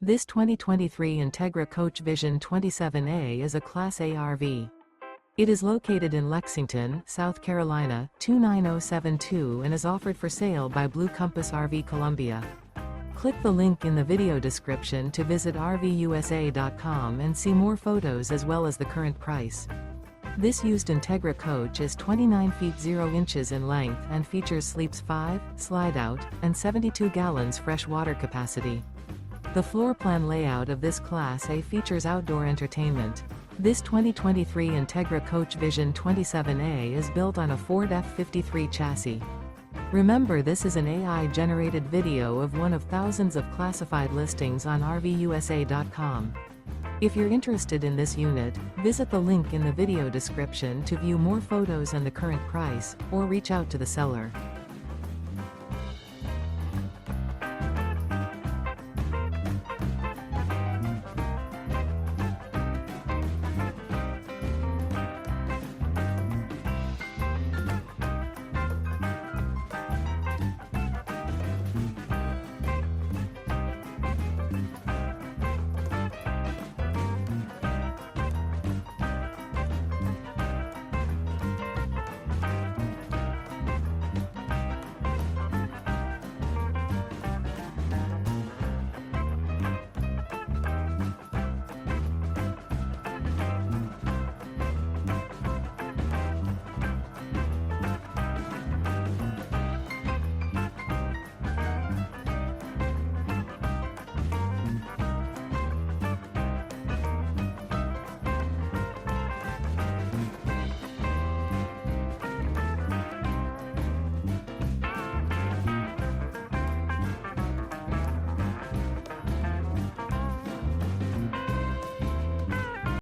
This 2023 Entegra Coach Vision 27A is a Class A RV. It is located in Lexington, South Carolina, 29072 and is offered for sale by Blue Compass RV Columbia. Click the link in the video description to visit RVUSA.com and see more photos as well as the current price. This used Entegra coach is 29 feet 0 inches in length and features sleeps 5, Slideout, and 72 gallons fresh water capacity. The floor plan layout of this Class A features outdoor entertainment. This 2023 Entegra Coach Vision 27A is built on a Ford F53 chassis. Remember, this is an AI-generated video of one of thousands of classified listings on RVUSA.com. If you're interested in this unit, visit the link in the video description to view more photos and the current price, or reach out to the seller.